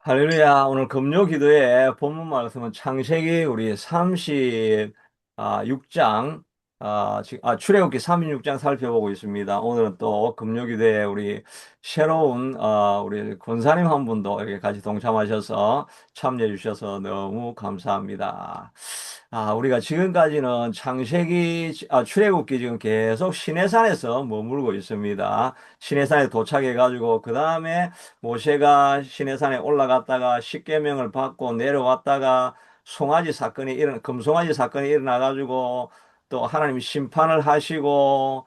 할렐루야. 오늘 금요 기도의 본문 말씀은 창세기 우리 36장, 출애굽기 36장 살펴보고 있습니다. 오늘은 또 금요 기도에 우리 새로운, 우리 권사님 한 분도 이렇게 같이 동참하셔서 참여해 주셔서 너무 감사합니다. 우리가 지금까지는 출애굽기 지금 계속 시내산에서 머물고 있습니다. 시내산에 도착해가지고, 그 다음에 모세가 시내산에 올라갔다가 십계명을 받고 내려왔다가 금송아지 사건이 일어나가지고 또 하나님이 심판을 하시고,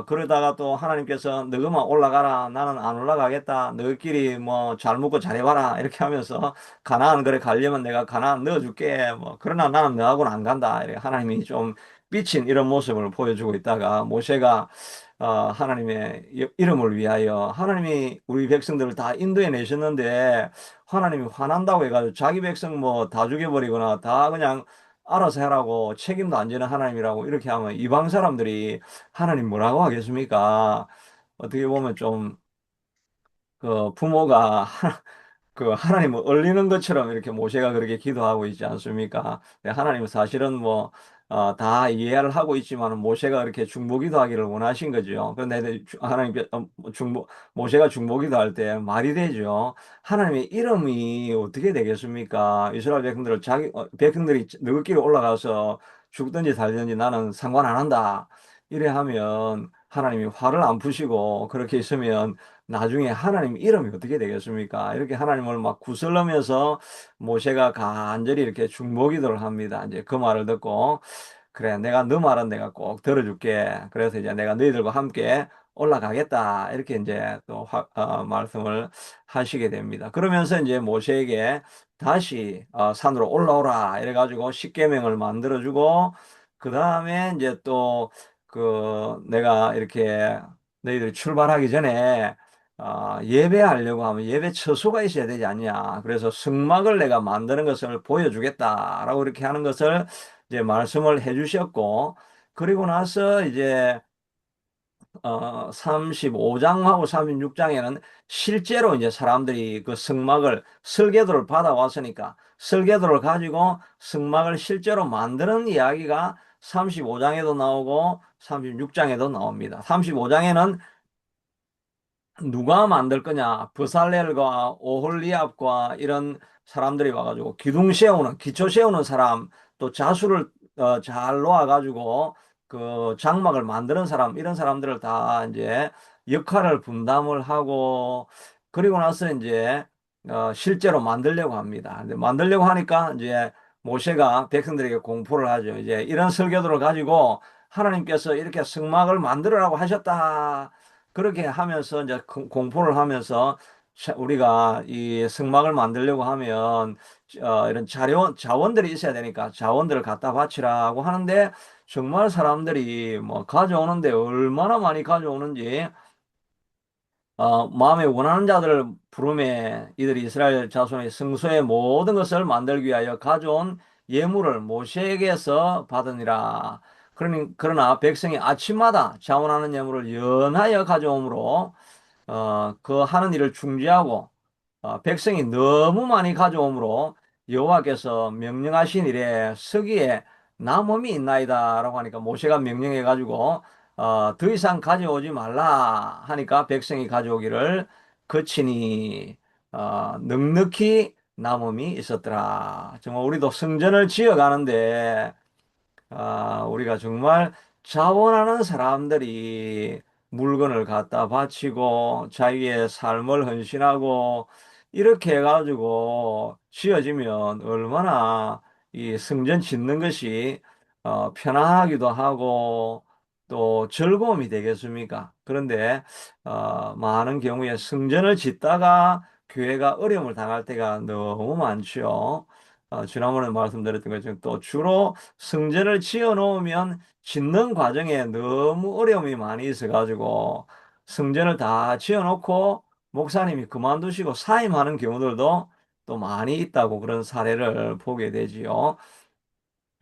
그러다가 또 하나님께서 너희만 올라가라, 나는 안 올라가겠다, 너희끼리 뭐 잘 먹고 잘해봐라, 이렇게 하면서 가나안 그래 가려면 내가 가나안 넣어줄게, 뭐 그러나 나는 너하고는 안 간다, 이렇게 하나님이 좀 삐친 이런 모습을 보여주고 있다가 모세가 하나님의 이름을 위하여 하나님이 우리 백성들을 다 인도해 내셨는데 하나님이 화난다고 해가지고 자기 백성 뭐 다 죽여버리거나 다 그냥 알아서 해라고 책임도 안 지는 하나님이라고 이렇게 하면 이방 사람들이 하나님 뭐라고 하겠습니까? 어떻게 보면 좀 그 부모가 그 하나님을 얼리는 것처럼 이렇게 모세가 그렇게 기도하고 있지 않습니까? 네, 하나님은 사실은 뭐, 다 이해를 하고 있지만 모세가 그렇게 중보기도 하기를 원하신 거죠. 그런데 하나님께, 모세가 중보기도 할 때 말이 되죠. 하나님의 이름이 어떻게 되겠습니까? 이스라엘 백성들이 너희끼리 올라가서 죽든지 살든지 나는 상관 안 한다. 이래 하면 하나님이 화를 안 푸시고 그렇게 있으면 나중에 하나님 이름이 어떻게 되겠습니까? 이렇게 하나님을 막 구슬러면서 모세가 간절히 이렇게 중보기도를 합니다. 이제 그 말을 듣고 그래, 내가 너 말은 내가 꼭 들어줄게. 그래서 이제 내가 너희들과 함께 올라가겠다. 이렇게 이제 또 말씀을 하시게 됩니다. 그러면서 이제 모세에게 다시 산으로 올라오라. 이래가지고 십계명을 만들어주고 그 다음에 이제 또 내가 이렇게 너희들이 출발하기 전에 예배하려고 하면 예배 처소가 있어야 되지 않냐. 그래서 성막을 내가 만드는 것을 보여주겠다라고 이렇게 하는 것을 이제 말씀을 해주셨고, 그리고 나서 이제 35장하고 36장에는 실제로 이제 사람들이 그 성막을 설계도를 받아왔으니까 설계도를 가지고 성막을 실제로 만드는 이야기가 35장에도 나오고 36장에도 나옵니다. 35장에는 누가 만들 거냐? 브살렐과 오홀리압과 이런 사람들이 와가지고 기초 세우는 사람, 또 자수를 잘 놓아가지고 그 장막을 만드는 사람, 이런 사람들을 다 이제 역할을 분담을 하고 그리고 나서 이제 실제로 만들려고 합니다. 근데 만들려고 하니까 이제 모세가 백성들에게 공포를 하죠. 이제 이런 설교들을 가지고 하나님께서 이렇게 성막을 만들으라고 하셨다. 그렇게 하면서 이제 공포를 하면서 우리가 이 성막을 만들려고 하면 이런 자원들이 있어야 되니까 자원들을 갖다 바치라고 하는데 정말 사람들이 뭐 가져오는데 얼마나 많이 가져오는지 마음에 원하는 자들을 부르매 이들이 이스라엘 자손의 성소의 모든 것을 만들기 위하여 가져온 예물을 모세에게서 받으니라. 그러나 백성이 아침마다 자원하는 예물을 연하여 가져오므로 그 하는 일을 중지하고 백성이 너무 많이 가져오므로 여호와께서 명령하신 일에 서기에 남음이 있나이다라고 하니까 모세가 명령해 가지고 더 이상 가져오지 말라 하니까 백성이 가져오기를 그치니 넉넉히 남음이 있었더라. 정말 우리도 성전을 지어 가는데 우리가 정말 자원하는 사람들이 물건을 갖다 바치고 자기의 삶을 헌신하고 이렇게 해가지고 지어지면 얼마나 이 성전 짓는 것이 편안하기도 하고 또 즐거움이 되겠습니까? 그런데 많은 경우에 성전을 짓다가 교회가 어려움을 당할 때가 너무 많죠. 지난번에 말씀드렸던 것처럼 또 주로 성전을 지어 놓으면 짓는 과정에 너무 어려움이 많이 있어가지고 성전을 다 지어 놓고 목사님이 그만두시고 사임하는 경우들도 또 많이 있다고 그런 사례를 보게 되지요.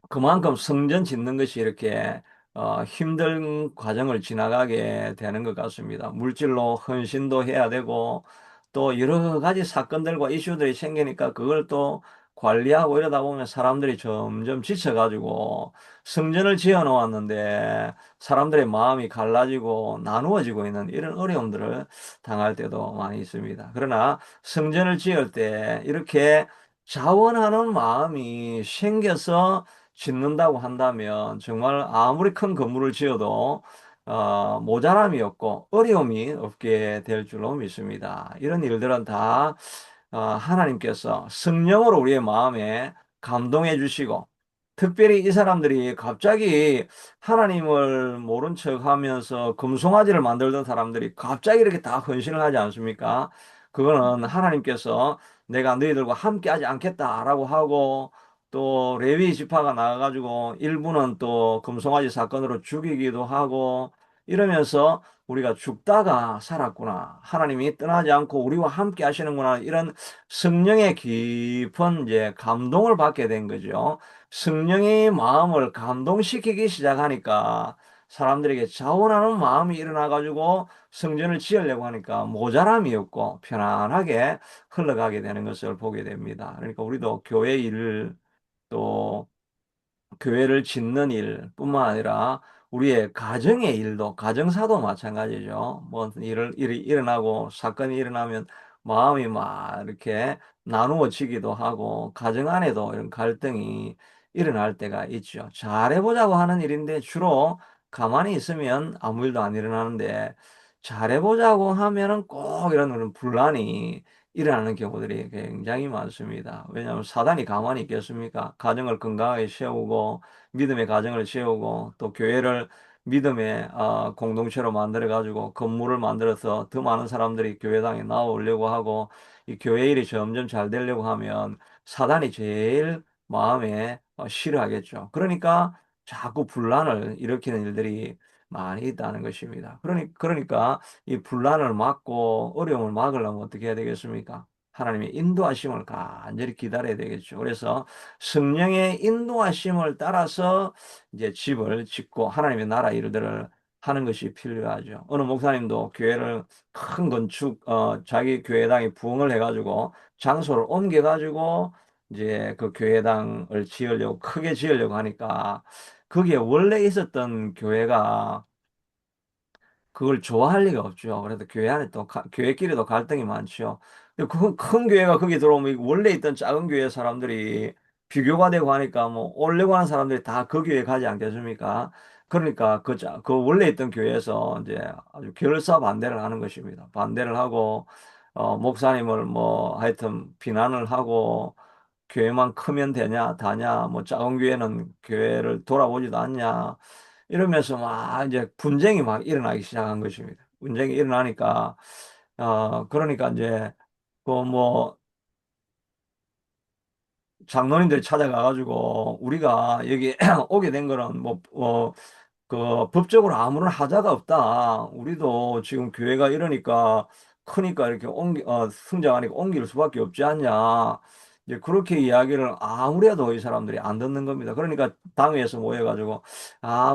그만큼 성전 짓는 것이 이렇게 힘든 과정을 지나가게 되는 것 같습니다. 물질로 헌신도 해야 되고 또 여러 가지 사건들과 이슈들이 생기니까 그걸 또 관리하고 이러다 보면 사람들이 점점 지쳐가지고 성전을 지어 놓았는데 사람들의 마음이 갈라지고 나누어지고 있는 이런 어려움들을 당할 때도 많이 있습니다. 그러나 성전을 지을 때 이렇게 자원하는 마음이 생겨서 짓는다고 한다면 정말 아무리 큰 건물을 지어도 모자람이 없고 어려움이 없게 될 줄로 믿습니다. 이런 일들은 다 하나님께서 성령으로 우리의 마음에 감동해 주시고 특별히 이 사람들이 갑자기 하나님을 모른 척 하면서 금송아지를 만들던 사람들이 갑자기 이렇게 다 헌신을 하지 않습니까? 그거는 하나님께서 내가 너희들과 함께 하지 않겠다라고 하고 또 레위 지파가 나와가지고 일부는 또 금송아지 사건으로 죽이기도 하고 이러면서 우리가 죽다가 살았구나. 하나님이 떠나지 않고 우리와 함께 하시는구나. 이런 성령의 깊은 이제 감동을 받게 된 거죠. 성령의 마음을 감동시키기 시작하니까 사람들에게 자원하는 마음이 일어나가지고 성전을 지으려고 하니까 모자람이 없고 편안하게 흘러가게 되는 것을 보게 됩니다. 그러니까 우리도 교회 일을 또 교회를 짓는 일뿐만 아니라 우리의 가정의 일도, 가정사도 마찬가지죠. 뭐 일이 일어나고 사건이 일어나면 마음이 막 이렇게 나누어지기도 하고 가정 안에도 이런 갈등이 일어날 때가 있죠. 잘해보자고 하는 일인데 주로 가만히 있으면 아무 일도 안 일어나는데 잘해보자고 하면은 꼭 이런 그런 분란이 일어나는 경우들이 굉장히 많습니다. 왜냐하면 사단이 가만히 있겠습니까? 가정을 건강하게 세우고 믿음의 가정을 세우고 또 교회를 믿음의 공동체로 만들어 가지고 건물을 만들어서 더 많은 사람들이 교회당에 나오려고 하고 이 교회 일이 점점 잘 되려고 하면 사단이 제일 마음에 싫어하겠죠. 그러니까 자꾸 분란을 일으키는 일들이 많이 있다는 것입니다. 그러니까 이 분란을 막고 어려움을 막으려면 어떻게 해야 되겠습니까? 하나님의 인도하심을 간절히 기다려야 되겠죠. 그래서 성령의 인도하심을 따라서 이제 집을 짓고 하나님의 나라 일들을 하는 것이 필요하죠. 어느 목사님도 교회를 큰 건축, 자기 교회당에 부흥을 해가지고 장소를 옮겨가지고 이제 그 교회당을 지으려고, 크게 지으려고 하니까 거기에 원래 있었던 교회가 그걸 좋아할 리가 없죠. 그래서 교회 안에 또 교회끼리도 갈등이 많죠. 근데 큰 교회가 거기 들어오면 원래 있던 작은 교회 사람들이 비교가 되고 하니까 뭐 오려고 하는 사람들이 다 그 교회 가지 않겠습니까? 그러니까 그 원래 있던 교회에서 이제 아주 결사 반대를 하는 것입니다. 반대를 하고 목사님을 뭐 하여튼 비난을 하고 교회만 크면 되냐, 다냐, 뭐 작은 교회는 교회를 돌아보지도 않냐, 이러면서 막 이제 분쟁이 막 일어나기 시작한 것입니다. 분쟁이 일어나니까, 그러니까 이제, 그 뭐, 장로님들이 찾아가가지고, 우리가 여기 오게 된 거는 그 법적으로 아무런 하자가 없다. 우리도 지금 교회가 이러니까 크니까 이렇게 성장하니까 옮길 수밖에 없지 않냐. 이제 그렇게 이야기를 아무래도 이 사람들이 안 듣는 겁니다. 그러니까 당회에서 모여가지고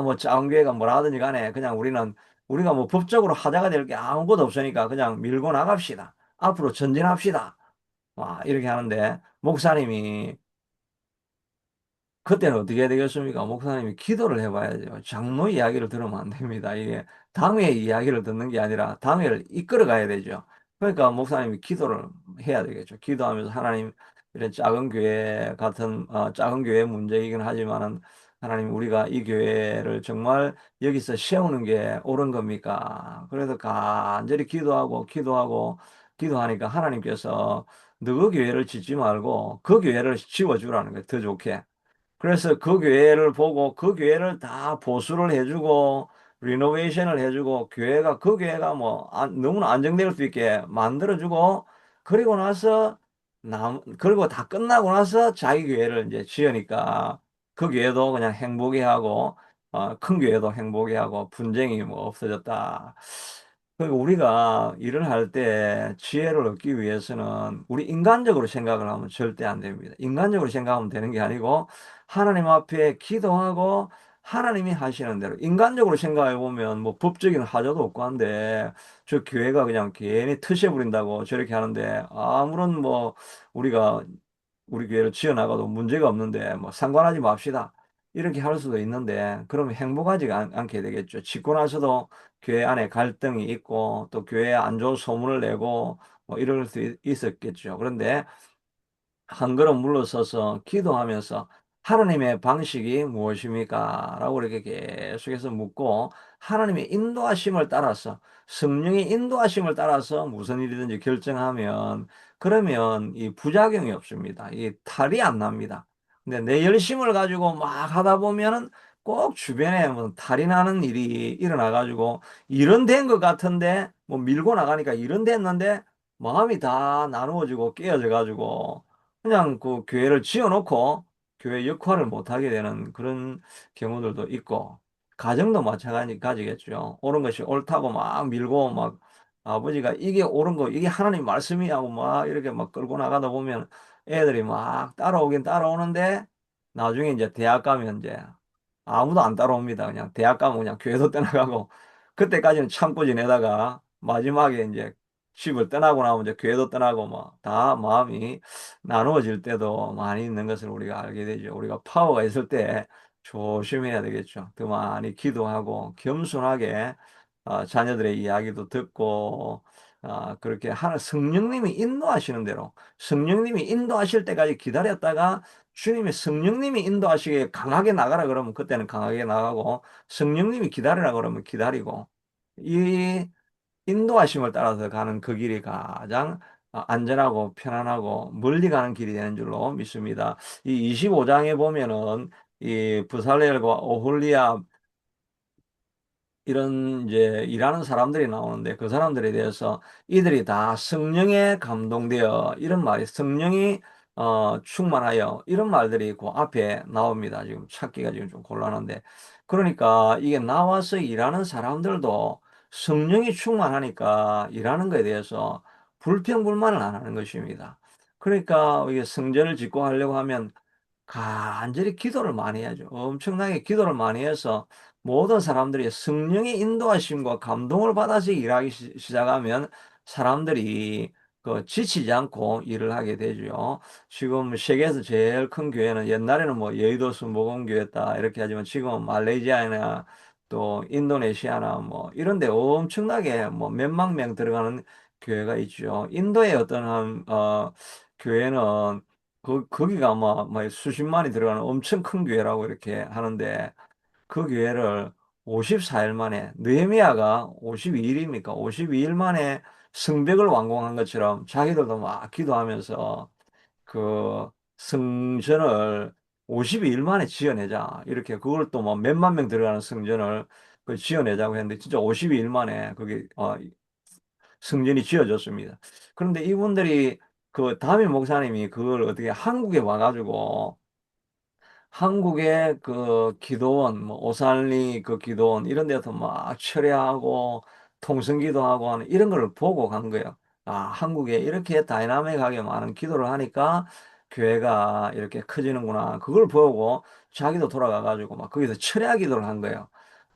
뭐 작은 교회가 뭐라 하든지 간에 그냥 우리가 뭐 법적으로 하자가 될 게 아무것도 없으니까 그냥 밀고 나갑시다. 앞으로 전진합시다. 이렇게 하는데 목사님이 그때는 어떻게 해야 되겠습니까? 목사님이 기도를 해봐야죠. 장로 이야기를 들으면 안 됩니다. 이게 당회 이야기를 듣는 게 아니라 당회를 이끌어 가야 되죠. 그러니까 목사님이 기도를 해야 되겠죠. 기도하면서 하나님, 이런 작은 교회 같은, 작은 교회 문제이긴 하지만은 하나님, 우리가 이 교회를 정말 여기서 세우는 게 옳은 겁니까? 그래서 간절히 기도하니까 하나님께서 너 교회를 짓지 말고 그 교회를 지워주라는 거예요. 더 좋게. 그래서 그 교회를 보고 그 교회를 다 보수를 해주고 리노베이션을 해주고 그 교회가 뭐 너무나 안정될 수 있게 만들어주고 그리고 나서 그리고 다 끝나고 나서 자기 교회를 이제 지으니까 그 교회도 그냥 행복해 하고 큰 교회도 행복해 하고 분쟁이 뭐 없어졌다. 그리고 우리가 일을 할 때 지혜를 얻기 위해서는 우리 인간적으로 생각을 하면 절대 안 됩니다. 인간적으로 생각하면 되는 게 아니고 하나님 앞에 기도하고 하나님이 하시는 대로 인간적으로 생각해 보면 뭐 법적인 하자도 없고 한데 저 교회가 그냥 괜히 트셔 부린다고 저렇게 하는데 아무런 뭐 우리가 우리 교회를 지어나가도 문제가 없는데 뭐 상관하지 맙시다. 이렇게 할 수도 있는데 그러면 행복하지 않게 되겠죠. 짓고 나서도 교회 안에 갈등이 있고 또 교회에 안 좋은 소문을 내고 뭐 이럴 수 있었겠죠. 그런데 한 걸음 물러서서 기도하면서 하나님의 방식이 무엇입니까? 라고 이렇게 계속해서 묻고 하나님의 인도하심을 따라서 성령의 인도하심을 따라서 무슨 일이든지 결정하면 그러면 이 부작용이 없습니다. 이 탈이 안 납니다. 근데 내 열심을 가지고 막 하다 보면은 꼭 주변에 뭐 탈이 나는 일이 일어나 가지고 이런 된 것 같은데 뭐 밀고 나가니까 이런 됐는데 마음이 다 나누어지고 깨어져 가지고 그냥 그 교회를 지어놓고 교회 역할을 못하게 되는 그런 경우들도 있고, 가정도 마찬가지겠죠. 옳은 것이 옳다고 막 밀고 막 아버지가 이게 옳은 거, 이게 하나님 말씀이야고 막 이렇게 막 끌고 나가다 보면 애들이 막 따라오긴 따라오는데 나중에 이제 대학 가면 이제 아무도 안 따라옵니다. 그냥 대학 가면 그냥 교회도 떠나가고 그때까지는 참고 지내다가 마지막에 이제 집을 떠나고 나면 이제 교회도 떠나고 뭐 다 마음이 나누어질 때도 많이 있는 것을 우리가 알게 되죠. 우리가 파워가 있을 때 조심해야 되겠죠. 더 많이 기도하고 겸손하게 자녀들의 이야기도 듣고 그렇게 하는 성령님이 인도하시는 대로 성령님이 인도하실 때까지 기다렸다가 주님의 성령님이 인도하시기에 강하게 나가라 그러면 그때는 강하게 나가고 성령님이 기다리라 그러면 기다리고 이 인도하심을 따라서 가는 그 길이 가장 안전하고 편안하고 멀리 가는 길이 되는 줄로 믿습니다. 이 25장에 보면은 이 부살렐과 오홀리압 이런 이제 일하는 사람들이 나오는데 그 사람들에 대해서 이들이 다 성령에 감동되어 이런 말이 성령이 충만하여 이런 말들이 그 앞에 나옵니다. 지금 찾기가 지금 좀 곤란한데 그러니까 이게 나와서 일하는 사람들도 성령이 충만하니까 일하는 것에 대해서 불평불만을 안 하는 것입니다. 그러니까 이게 성전을 짓고 하려고 하면 간절히 기도를 많이 해야죠. 엄청나게 기도를 많이 해서 모든 사람들이 성령의 인도하심과 감동을 받아서 일하기 시작하면 사람들이 그 지치지 않고 일을 하게 되죠. 지금 세계에서 제일 큰 교회는 옛날에는 뭐 여의도 순복음교회다 이렇게 하지만 지금은 말레이시아나 또 인도네시아나 뭐 이런 데 엄청나게 뭐 몇만 명 들어가는 교회가 있죠. 인도의 어떤 교회는 거기가 아마 수십만이 들어가는 엄청 큰 교회라고 이렇게 하는데 그 교회를 54일 만에 느헤미야가 52일입니까? 52일 만에 성벽을 완공한 것처럼 자기들도 막 기도하면서 그 성전을 52일 만에 지어내자 이렇게 그걸 또 뭐 몇만 명 들어가는 성전을 그 지어내자고 했는데 진짜 52일 만에 그게 성전이 지어졌습니다. 그런데 이분들이 그 담임 목사님이 그걸 어떻게 한국에 와가지고 한국의 그 기도원, 뭐 오살리 그 기도원 이런 데서 막 철야하고 통성기도하고 하는 이런 걸 보고 간 거예요. 아, 한국에 이렇게 다이나믹하게 많은 기도를 하니까 교회가 이렇게 커지는구나. 그걸 보고 자기도 돌아가가지고 막 거기서 철야 기도를 한 거예요.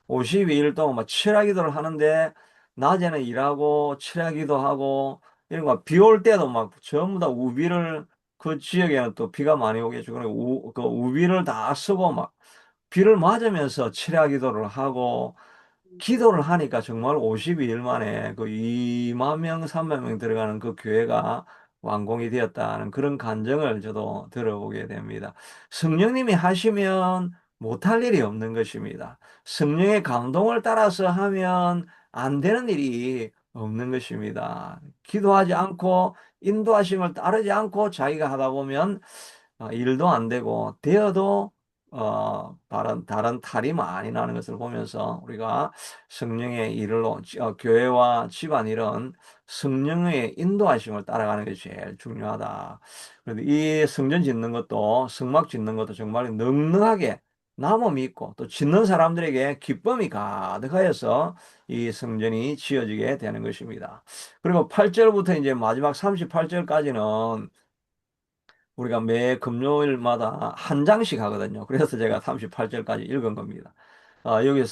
52일 동안 막 철야기도를 하는데 낮에는 일하고 철야기도 하고 이런 거 비 올 때도 막 전부 다 우비를 그 지역에는 또 비가 많이 오겠죠. 그러니까 그 우비를 다 쓰고 막 비를 맞으면서 철야기도를 하고 기도를 하니까 정말 52일 만에 그 2만 명, 3만 명 들어가는 그 교회가 완공이 되었다는 그런 간증을 저도 들어보게 됩니다. 성령님이 하시면 못할 일이 없는 것입니다. 성령의 감동을 따라서 하면 안 되는 일이 없는 것입니다. 기도하지 않고 인도하심을 따르지 않고 자기가 하다 보면 일도 안 되고 되어도 다른 탈이 많이 나는 것을 보면서 우리가 성령의 일로 교회와 집안일은 성령의 인도하심을 따라가는 게 제일 중요하다. 그런데 이 성전 짓는 것도 성막 짓는 것도 정말 넉넉하게 남음이 있고 또 짓는 사람들에게 기쁨이 가득하여서 이 성전이 지어지게 되는 것입니다. 그리고 8절부터 이제 마지막 38절까지는 우리가 매 금요일마다 한 장씩 하거든요. 그래서 제가 38절까지 읽은 겁니다. 여기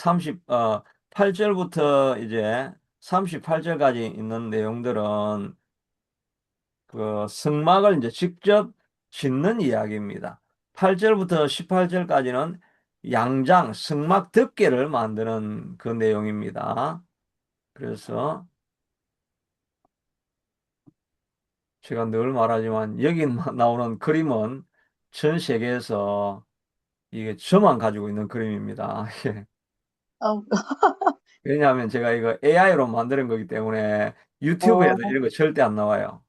8절부터 이제 38절까지 있는 내용들은 그 성막을 이제 직접 짓는 이야기입니다. 8절부터 18절까지는 양장, 성막 덮개를 만드는 그 내용입니다. 그래서 제가 늘 말하지만 여기 나오는 그림은 전 세계에서 이게 저만 가지고 있는 그림입니다. 어, 왜냐하면 제가 이거 AI로 만드는 거기 때문에 유튜브에도 어, 이런 거 절대 안 나와요.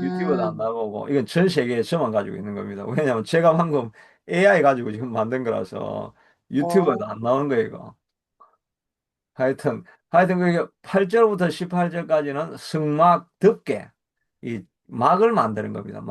유튜브도 안 음, 나오고 이건 전 세계에 저만 가지고 있는 겁니다. 왜냐하면 제가 방금 AI 가지고 지금 만든 거라서 유튜브에도 어, 안 나오는 거예요, 이거. 하여튼 그게 8절부터 18절까지는 성막 덮개, 이 막을 만드는 겁니다.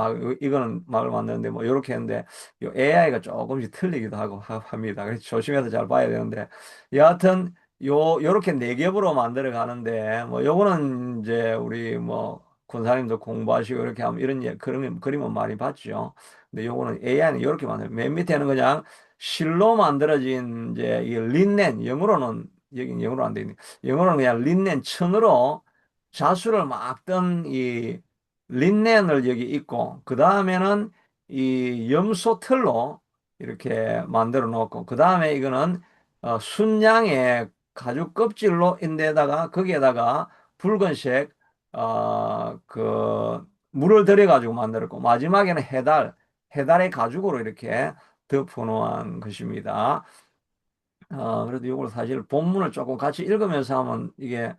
이거는 막을 만드는데 뭐 이렇게 했는데 요 AI가 조금씩 틀리기도 하고 합니다. 그래서 조심해서 잘 봐야 되는데 여하튼 요렇게 네 겹으로 만들어 가는데 뭐 요거는 이제 우리 뭐 군사님도 공부하시고 이렇게 하면 이런 그림은 많이 봤죠. 근데 요거는 AI는 이렇게 만들어요. 맨 밑에는 그냥 실로 만들어진 이제 이 린넨, 영어로는 여긴 영어로 안 돼 있네. 영어로는 그냥 린넨 천으로 자수를 막 뜬 이 린넨을 여기 있고 그 다음에는 이 염소 털로 이렇게 만들어 놓고 그 다음에 이거는 순양의 가죽 껍질로 인데다가 거기에다가 붉은색 그 물을 들여 가지고 만들었고 마지막에는 해달의 가죽으로 이렇게 덮어 놓은 것입니다. 그래도 이걸 사실 본문을 조금 같이 읽으면서 하면 이게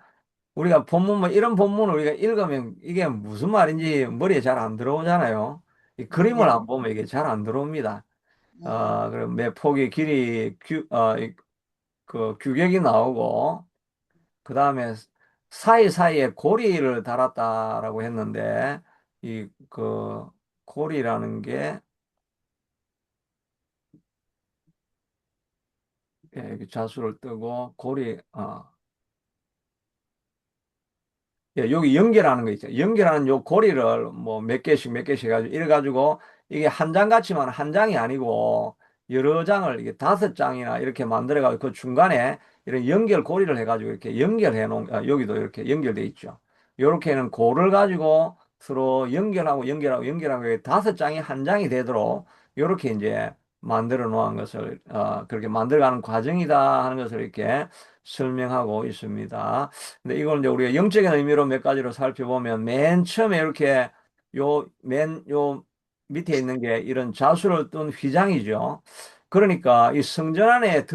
우리가 본문 뭐 이런 본문을 우리가 읽으면 이게 무슨 말인지 머리에 잘 안 들어오잖아요. 이 그림을 네, 안 보면 이게 잘 안 들어옵니다. 음, 그리고 매 폭의 길이 그 규격이 나오고 그 다음에 사이사이에 고리를 달았다라고 했는데 이 그 고리라는 게 이렇게 자수를 뜨고 예, 여기 연결하는 거 있죠. 연결하는 요 고리를 뭐 몇 개씩 해가지고, 이래가지고 이게 한 장 같지만 한 장이 아니고 여러 장을 이게 5장이나 이렇게 만들어가지고 그 중간에 이런 연결 고리를 해가지고 이렇게 연결해 놓은, 여기도 이렇게 연결돼 있죠. 요렇게는 고를 가지고 서로 연결하고 이게 5장이 한 장이 되도록 요렇게 이제 만들어 놓은 것을, 그렇게 만들어가는 과정이다 하는 것을 이렇게 설명하고 있습니다. 근데 이걸 이제 우리가 영적인 의미로 몇 가지로 살펴보면 맨 처음에 이렇게 요 밑에 있는 게 이런 자수를 둔 휘장이죠. 그러니까 이 성전 안에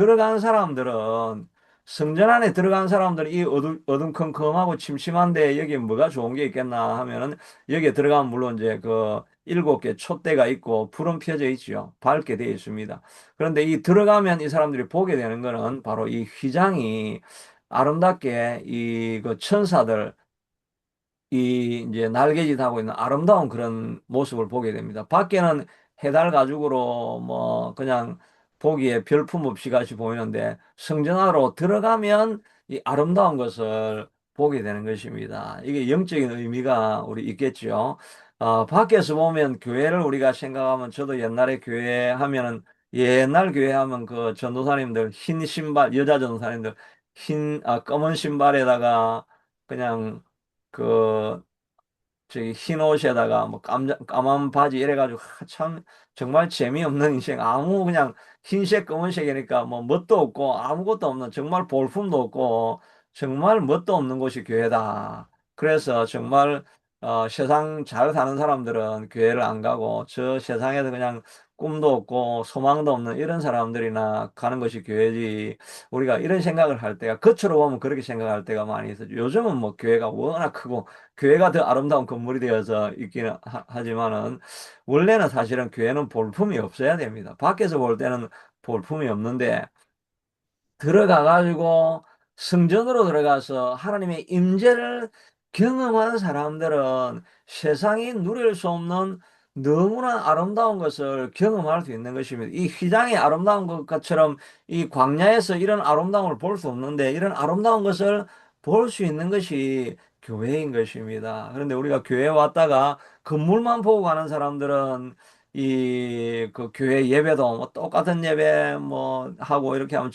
들어간 사람들은 이 어둠컴컴하고 침침한데 여기 뭐가 좋은 게 있겠나 하면은 여기에 들어가면 물론 이제 그 7개 촛대가 있고 불은 펴져 있죠. 밝게 되어 있습니다. 그런데 이 들어가면 이 사람들이 보게 되는 거는 바로 이 휘장이 아름답게 이 그 천사들 이 이제 날개짓 하고 있는 아름다운 그런 모습을 보게 됩니다. 밖에는 해달 가죽으로 뭐 그냥 보기에 별품 없이 같이 보이는데 성전 안으로 들어가면 이 아름다운 것을 보게 되는 것입니다. 이게 영적인 의미가 우리 있겠죠. 밖에서 보면 교회를 우리가 생각하면 저도 옛날에 교회 하면은 옛날 교회 하면 그 전도사님들 흰 신발 여자 전도사님들 검은 신발에다가 그냥 그 저기 흰 옷에다가 뭐 까만 바지 이래가지고 참 정말 재미없는 인생 아무 그냥 흰색 검은색이니까 뭐 멋도 없고 아무것도 없는 정말 볼품도 없고 정말 멋도 없는 곳이 교회다. 그래서 정말 세상 잘 사는 사람들은 교회를 안 가고 저 세상에서 그냥 꿈도 없고 소망도 없는 이런 사람들이나 가는 것이 교회지. 우리가 이런 생각을 할 때가 겉으로 보면 그렇게 생각할 때가 많이 있어요. 요즘은 뭐 교회가 워낙 크고 교회가 더 아름다운 건물이 되어서 있기는 하지만은 원래는 사실은 교회는 볼품이 없어야 됩니다. 밖에서 볼 때는 볼품이 없는데 들어가 가지고 성전으로 들어가서 하나님의 임재를 경험한 사람들은 세상이 누릴 수 없는 너무나 아름다운 것을 경험할 수 있는 것입니다. 이 휘장이 아름다운 것처럼 이 광야에서 이런 아름다움을 볼 수 없는데 이런 아름다운 것을 볼 수 있는 것이 교회인 것입니다. 그런데 우리가 교회 왔다가 건물만 보고 가는 사람들은 이 그 교회 예배도 뭐 똑같은 예배 뭐 하고 이렇게 하면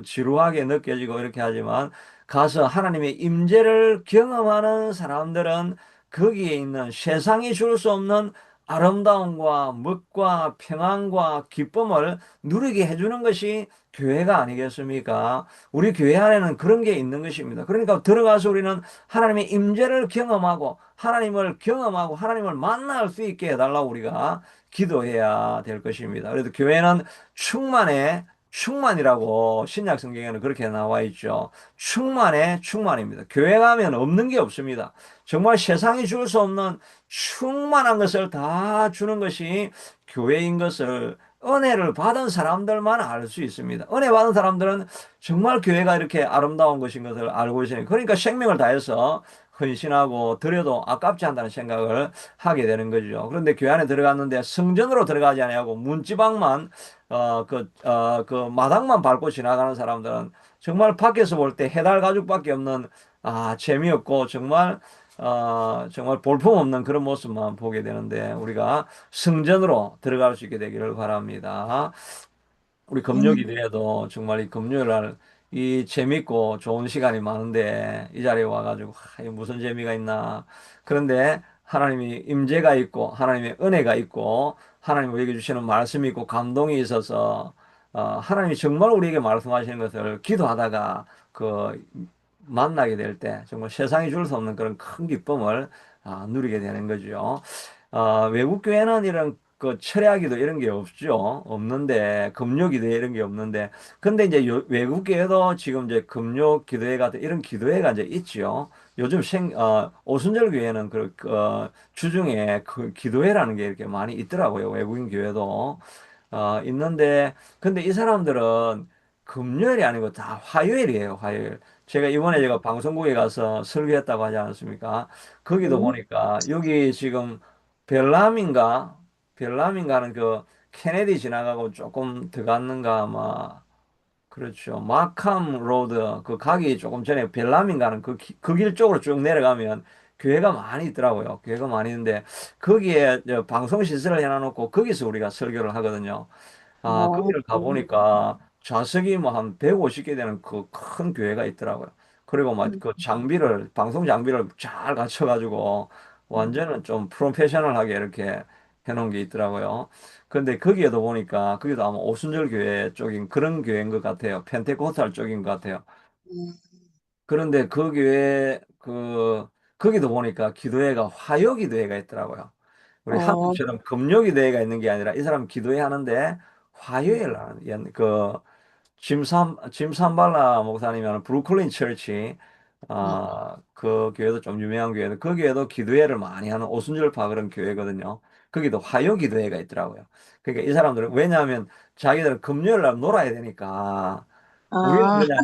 지루하게 느껴지고 이렇게 하지만 가서 하나님의 임재를 경험하는 사람들은 거기에 있는 세상이 줄 수 없는 아름다움과 멋과 평안과 기쁨을 누리게 해주는 것이 교회가 아니겠습니까? 우리 교회 안에는 그런 게 있는 것입니다. 그러니까 들어가서 우리는 하나님의 임재를 경험하고 하나님을 만날 수 있게 해달라고 우리가 기도해야 될 것입니다. 그래서 교회는 충만이라고 신약 성경에는 그렇게 나와 있죠. 충만입니다. 교회 가면 없는 게 없습니다. 정말 세상이 줄 수 없는 충만한 것을 다 주는 것이 교회인 것을 은혜를 받은 사람들만 알 수 있습니다. 은혜 받은 사람들은 정말 교회가 이렇게 아름다운 것인 것을 알고 있으니 그러니까 생명을 다해서 헌신하고 드려도 아깝지 않다는 생각을 하게 되는 거죠. 그런데 교회 안에 들어갔는데 성전으로 들어가지 아니하고 문지방만 그 마당만 밟고 지나가는 사람들은 정말 밖에서 볼 때 해달 가죽밖에 없는 재미없고 정말 볼품없는 그런 모습만 보게 되는데 우리가 성전으로 들어갈 수 있게 되기를 바랍니다. 우리 금요일 음, 외에도 정말 이 금요일 날 이 재밌고 좋은 시간이 많은데 이 자리에 와가지고 이게 무슨 재미가 있나. 그런데 하나님이 임재가 있고 하나님의 은혜가 있고 하나님 우리에게 주시는 말씀이 있고 감동이 있어서 하나님이 정말 우리에게 말씀하시는 것을 기도하다가 그 만나게 될 때 정말 세상이 줄 수 없는 그런 큰 기쁨을 누리게 되는 거죠. 외국 교회는 이런 그 철야기도 이런 게 없죠. 없는데 금요기도회 이런 게 없는데 근데 이제 외국 교회도 지금 이제 금요 기도회 같은 이런 기도회가 이제 있죠. 요즘 오순절 교회는 주중에 그 기도회라는 게 이렇게 많이 있더라고요. 외국인 교회도 있는데 근데 이 사람들은 금요일이 아니고 다 화요일이에요. 화요일. 제가 이번에 방송국에 가서 설교했다고 하지 않았습니까? 거기도 음, 보니까 여기 지금 벨람인가 벨람인가는 그 케네디 지나가고 조금 더 갔는가 아마 그렇죠. 마캄 로드 그 가기 조금 전에 벨람인가는 그 길 쪽으로 쭉 내려가면 교회가 많이 있더라고요. 교회가 많이 있는데 거기에 저 방송 시설을 해놔놓고 거기서 우리가 설교를 하거든요. 어, 거기를 가보니까 좌석이 뭐 한 150개 되는 그 큰 교회가 있더라고요. 그리고 막 음, 그 방송 장비를 잘 갖춰가지고 음, 완전은 좀 프로페셔널하게 이렇게 해놓은 게 있더라고요. 근데 거기에도 보니까 거기도 아마 오순절 교회 쪽인 그런 교회인 것 같아요. 펜테코스탈 쪽인 것 같아요. 음, 그런데 거기도 보니까 기도회가 화요 기도회가 있더라고요. 우리 어, 한국처럼 금요 기도회가 있는 게 아니라 이 사람 기도회 하는데 음, 화요일 날, 짐 삼발라 목사님이라는 브루클린 처치, 음, 그 교회도 좀 유명한 교회도, 그 교회도 기도회를 많이 하는 오순절파 그런 교회거든요. 거기도 화요 기도회가 있더라고요. 그러니까 이 사람들은, 왜냐하면 자기들은 금요일 날 놀아야 되니까, 우리는 아, 그냥,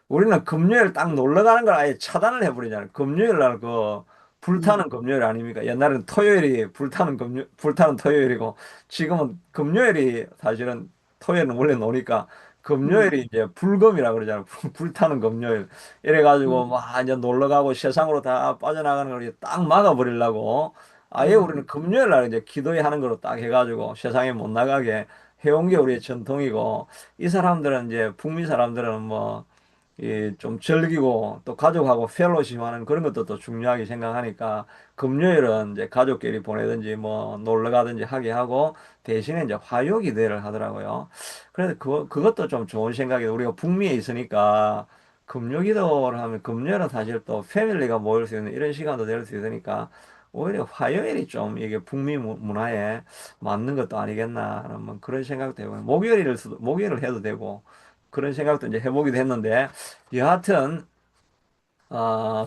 우리는 금요일 딱 놀러 가는 걸 아예 차단을 해버리잖아요. 금요일 날 음, 불타는 금요일 아닙니까? 옛날에는 토요일이 불타는 토요일이고, 지금은 금요일이 사실은 토요일은 원래 노니까 음, 금요일이 이제 불금이라 그러잖아요. 불타는 금요일. 이래가지고 음, 막 이제 놀러 가고 세상으로 다 빠져나가는 걸 이제 딱 막아버리려고 아예 음, 우리는 금요일 날 이제 기도회 하는 거로 딱 해가지고 세상에 못 나가게 해온 게 우리의 전통이고 이 사람들은 이제 북미 사람들은 뭐 좀 즐기고 또 가족하고 펠로십 하는 그런 것도 또 중요하게 생각하니까 금요일은 이제 가족끼리 보내든지 뭐 놀러 가든지 하게 하고 대신에 이제 화요 기도회를 하더라고요. 그래서 그것도 좀 좋은 생각이에요. 우리가 북미에 있으니까 금요 기도를 하면 금요일은 사실 또 패밀리가 모일 수 있는 이런 시간도 될 수 있으니까 오히려 화요일이 좀 이게 북미 문화에 맞는 것도 아니겠나 뭐 그런 생각도 해요. 목요일을 해도 되고 그런 생각도 이제 해보기도 했는데 여하튼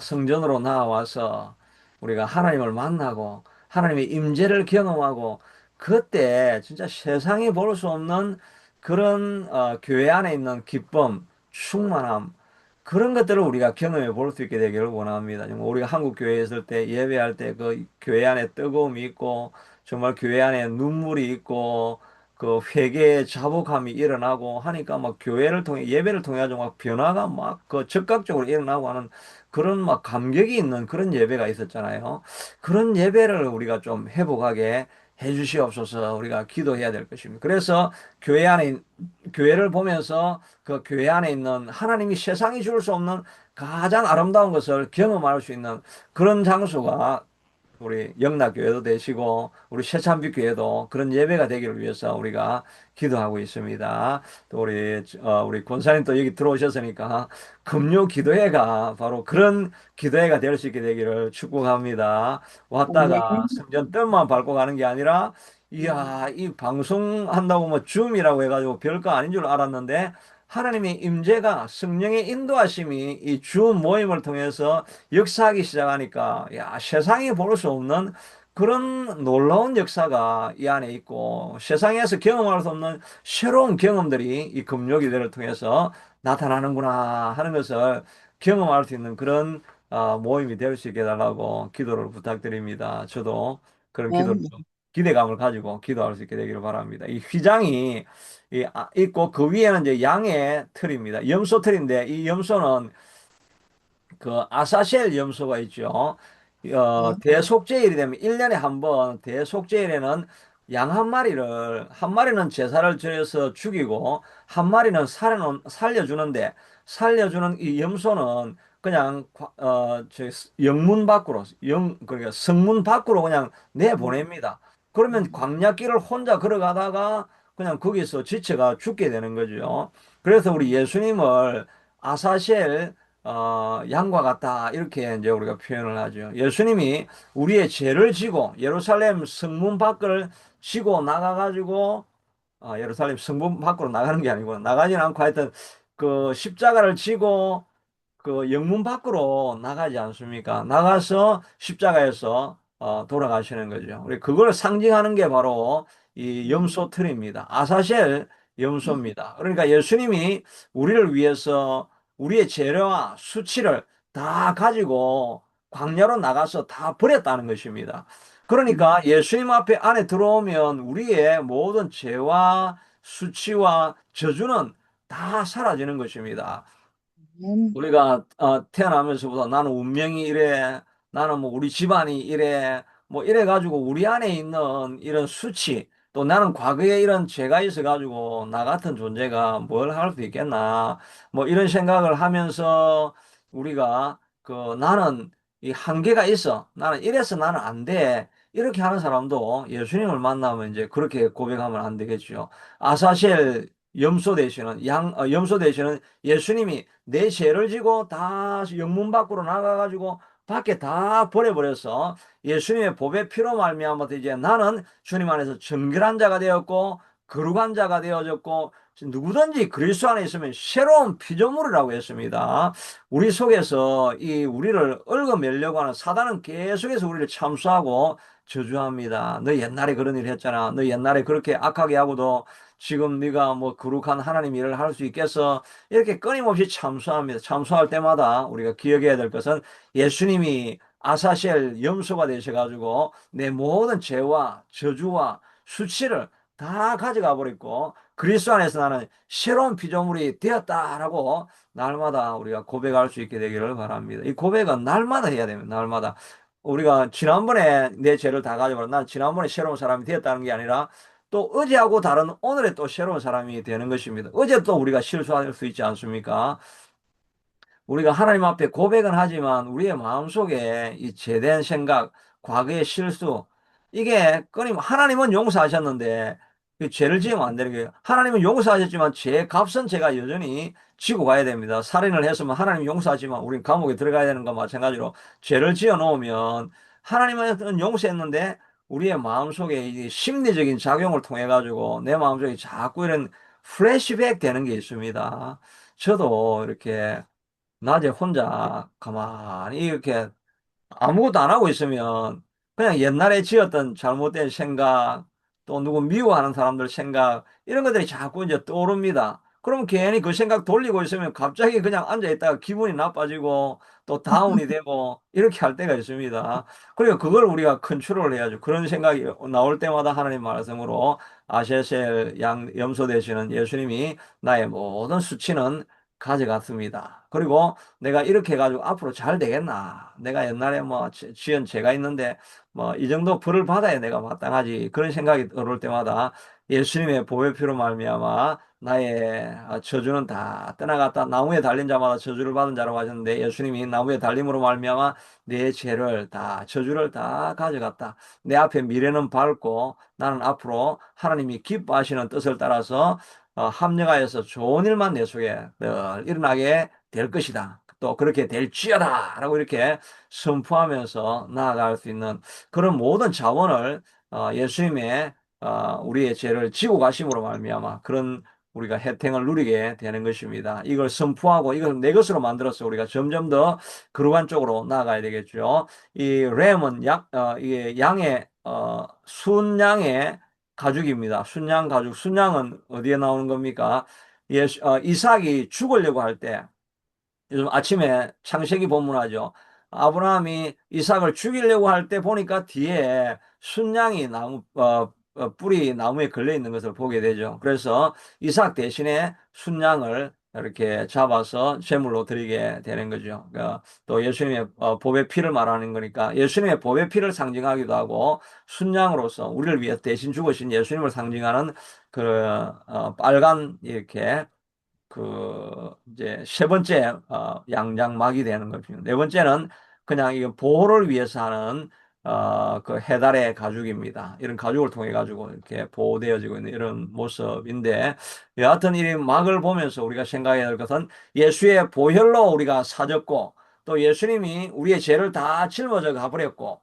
성전으로 나와서 우리가 하나님을 만나고 하나님의 임재를 경험하고 그때 진짜 세상이 볼 수 없는 그런 교회 안에 있는 기쁨, 충만함 그런 것들을 우리가 경험해 볼 수 있게 되기를 원합니다. 정말 우리가 한국 교회에 있을 때 예배할 때 그 교회 안에 뜨거움이 있고 정말 교회 안에 눈물이 있고 그 회개의 자복함이 일어나고 하니까 막 교회를 통해 예배를 통해 가지고 막 변화가 막 그 즉각적으로 일어나고 하는 그런 막 감격이 있는 그런 예배가 있었잖아요. 그런 예배를 우리가 좀 회복하게 주시옵소서 우리가 기도해야 될 것입니다. 그래서 교회 안에 교회를 보면서 그 교회 안에 있는 하나님이 세상이 줄 수 없는 가장 아름다운 것을 경험할 수 있는 그런 장소가 우리 영락교회도 되시고 우리 새참빛교회도 그런 예배가 되기를 위해서 우리가 기도하고 있습니다. 또 우리 권사님 또 여기 들어오셨으니까 금요 기도회가 바로 그런 기도회가 될 수 있게 되기를 축복합니다. 왔다가 아멘. 성전 뜰만 밟고 가는 게 아니라 이야, 이 방송한다고 뭐 줌이라고 해가지고 별거 아닌 줄 알았는데 하나님의 임재가 성령의 인도하심이 이 줌 모임을 통해서 역사하기 시작하니까 야, 세상이 볼 수 없는 그런 놀라운 역사가 이 안에 있고 세상에서 경험할 수 없는 새로운 경험들이 이 금요기들을 통해서 나타나는구나 하는 것을 경험할 수 있는 그런 모임이 될 수 있게 해달라고 기도를 부탁드립니다. 저도 그런 기도를 아멘. 좀 기대감을 가지고 기도할 수 있게 되기를 바랍니다. 이 휘장이 있고 그 위에는 이제 양의 틀입니다. 염소 틀인데 이 염소는 그 아사셀 염소가 있죠. 네. 대속제일이 되면 1년에 한 번 대속제일에는 양 한 마리를 한 마리는 제사를 지어서 죽이고 한 마리는 살려주는데 살려주는 이 염소는 그냥 영문 밖으로 그러니까 성문 밖으로 그냥 내보냅니다. 그러면 광야길을 혼자 걸어가다가 그냥 거기서 지쳐가 죽게 되는 거죠. 그래서 우리 예수님을 아사셀 양과 같다. 이렇게 이제 우리가 표현을 하죠. 예수님이 우리의 죄를 지고 예루살렘 성문 밖을 지고 나가가지고, 예루살렘 성문 밖으로 나가는 게 아니고, 나가지는 않고 하여튼 그 십자가를 지고 그 영문 밖으로 나가지 않습니까? 나가서 십자가에서 돌아가시는 거죠. 우리 그걸 상징하는 게 바로 이 염소 틀입니다. 아사셀 염소입니다. 그러니까 예수님이 우리를 위해서 우리의 죄와 수치를 다 가지고 광야로 나가서 다 버렸다는 것입니다. 그러니까 예수님 앞에 안에 들어오면 우리의 모든 죄와 수치와 저주는 다 사라지는 것입니다. 아멘. 우리가 태어나면서부터 나는 운명이 이래, 나는 뭐 우리 집안이 이래, 뭐 이래 가지고 우리 안에 있는 이런 수치, 또 나는 과거에 이런 죄가 있어 가지고 나 같은 존재가 뭘 할 수 있겠나, 뭐 이런 생각을 하면서 우리가 그 나는 이 한계가 있어, 나는 이래서 나는 안 돼. 이렇게 하는 사람도 예수님을 만나면 이제 그렇게 고백하면 안 되겠죠. 아사셀 염소 대신은 예수님이 내 죄를 지고 다 영문 밖으로 나가가지고 밖에 다 버려버려서 예수님의 보배 피로 말미암아 이제 나는 주님 안에서 정결한 자가 되었고 거룩한 자가 되어졌고 누구든지 그리스도 안에 있으면 새로운 피조물이라고 했습니다. 우리 속에서 이 우리를 얽어매려고 하는 사단은 계속해서 우리를 참수하고 저주합니다. 너 옛날에 그런 일 했잖아. 너 옛날에 그렇게 악하게 하고도 지금 네가 뭐 거룩한 하나님 일을 할 수 있겠어? 이렇게 끊임없이 참수합니다. 참수할 때마다 우리가 기억해야 될 것은 예수님이 아사셀 염소가 되셔가지고 내 모든 죄와 저주와 수치를 다 가져가 버렸고 그리스도 안에서 나는 새로운 피조물이 되었다라고 날마다 우리가 고백할 수 있게 되기를 바랍니다. 이 고백은 날마다 해야 됩니다. 날마다. 우리가 지난번에 내 죄를 다 가져버려. 난 지난번에 새로운 사람이 되었다는 게 아니라 또 어제하고 다른 오늘의 또 새로운 사람이 되는 것입니다. 어제 또 우리가 실수할 수 있지 않습니까? 우리가 하나님 앞에 고백은 하지만 우리의 마음속에 이 죄된 생각, 과거의 실수, 이게 끊임, 하나님은 용서하셨는데, 그 죄를 지으면 안 되는 거예요. 하나님은 용서하셨지만 죄 값은 제가 여전히 지고 가야 됩니다. 살인을 했으면 하나님 용서하지만 우린 감옥에 들어가야 되는 것과 마찬가지로 죄를 지어 놓으면 하나님은 용서했는데 우리의 마음속에 이 심리적인 작용을 통해 가지고 내 마음속에 자꾸 이런 플래시백 되는 게 있습니다. 저도 이렇게 낮에 혼자 가만히 이렇게 아무것도 안 하고 있으면 그냥 옛날에 지었던 잘못된 생각, 또 누구 미워하는 사람들 생각, 이런 것들이 자꾸 이제 떠오릅니다. 그럼 괜히 그 생각 돌리고 있으면 갑자기 그냥 앉아 있다가 기분이 나빠지고 또 다운이 되고 이렇게 할 때가 있습니다. 그리고 그걸 우리가 컨트롤 해야죠. 그런 생각이 나올 때마다 하나님 말씀으로 아세셀 양 염소 되시는 예수님이 나의 모든 수치는 가져갔습니다. 그리고 내가 이렇게 해가지고 앞으로 잘 되겠나? 내가 옛날에 뭐 지은 죄가 있는데 뭐 이 정도 벌을 받아야 내가 마땅하지. 그런 생각이 들어올 때마다 예수님의 보혈 피로 말미암아 나의 저주는 다 떠나갔다. 나무에 달린 자마다 저주를 받은 자라고 하셨는데 예수님이 나무에 달림으로 말미암아 내 죄를 다 저주를 다 가져갔다. 내 앞에 미래는 밝고 나는 앞으로 하나님이 기뻐하시는 뜻을 따라서 합력하여서 좋은 일만 내 속에 늘 일어나게 될 것이다. 또 그렇게 될지어다 라고 이렇게 선포하면서 나아갈 수 있는 그런 모든 자원을 예수님의 우리의 죄를 지고 가심으로 말미암아 그런 우리가 혜택을 누리게 되는 것입니다. 이걸 선포하고 이걸 내 것으로 만들어서 우리가 점점 더 그러한 쪽으로 나아가야 되겠죠. 이 램은 이게 양의 순양의 가죽입니다. 순양 가죽. 순양은 어디에 나오는 겁니까? 이삭이 죽으려고 할 때, 요즘 아침에 창세기 본문하죠. 아브라함이 이삭을 죽이려고 할 때 보니까 뒤에 순양이 뿌리 나무에 걸려 있는 것을 보게 되죠. 그래서 이삭 대신에 순양을 이렇게 잡아서 제물로 드리게 되는 거죠. 또 예수님의 보배 피를 말하는 거니까 예수님의 보배 피를 상징하기도 하고 순양으로서 우리를 위해 대신 죽으신 예수님을 상징하는 그 빨간 이렇게 이제 세 번째, 양장막이 되는 거죠. 네 번째는 그냥 이 보호를 위해서 하는, 그 해달의 가죽입니다. 이런 가죽을 통해 가지고 이렇게 보호되어지고 있는 이런 모습인데, 여하튼 이 막을 보면서 우리가 생각해야 될 것은 예수의 보혈로 우리가 사졌고, 또 예수님이 우리의 죄를 다 짊어져 가버렸고,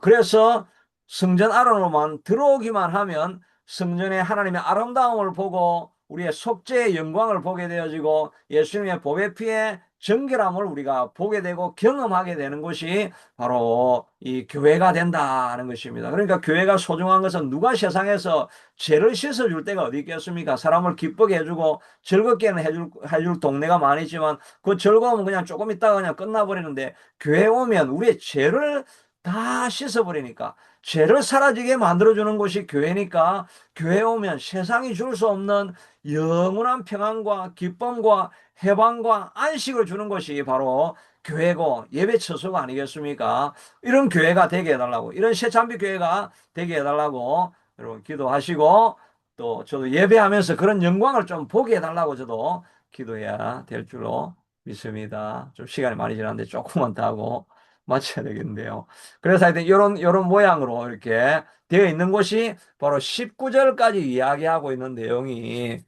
그래서 성전 안으로만 들어오기만 하면 성전의 하나님의 아름다움을 보고 우리의 속죄의 영광을 보게 되어지고 예수님의 보배 피의 정결함을 우리가 보게 되고 경험하게 되는 것이 바로 이 교회가 된다는 것입니다. 그러니까 교회가 소중한 것은 누가 세상에서 죄를 씻어줄 때가 어디 있겠습니까? 사람을 기쁘게 해주고 즐겁게는 해줄 동네가 많이 있지만 그 즐거움은 그냥 조금 있다가 그냥 끝나버리는데 교회 오면 우리의 죄를 다 씻어버리니까 죄를 사라지게 만들어주는 곳이 교회니까 교회 오면 세상이 줄 수 없는 영원한 평안과 기쁨과 해방과 안식을 주는 것이 바로 교회고 예배 처소가 아니겠습니까? 이런 교회가 되게 해달라고, 이런 새참비 교회가 되게 해달라고 여러분 기도하시고, 또 저도 예배하면서 그런 영광을 좀 보게 해달라고 저도 기도해야 될 줄로 믿습니다. 좀 시간이 많이 지났는데 조금만 더 하고 마쳐야 되겠는데요. 그래서 하여튼 이런 모양으로 이렇게 되어 있는 것이 바로 19절까지 이야기하고 있는 내용이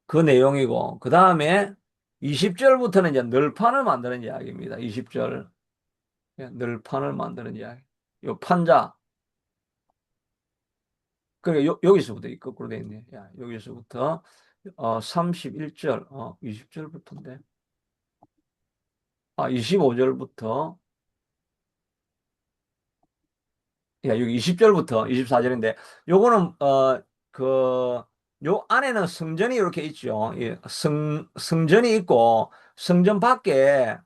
그 내용이고, 그 다음에 20절부터는 이제 널판을 만드는 이야기입니다. 20절. 널판을 만드는 이야기. 요 판자. 그러니까 여기서부터 거꾸로 돼 있네. 야, 여기서부터 31절, 20절부터인데. 25절부터, 여기 20절부터 24절인데, 요거는, 요 안에는 성전이 이렇게 있죠. 성전이 있고, 성전 밖에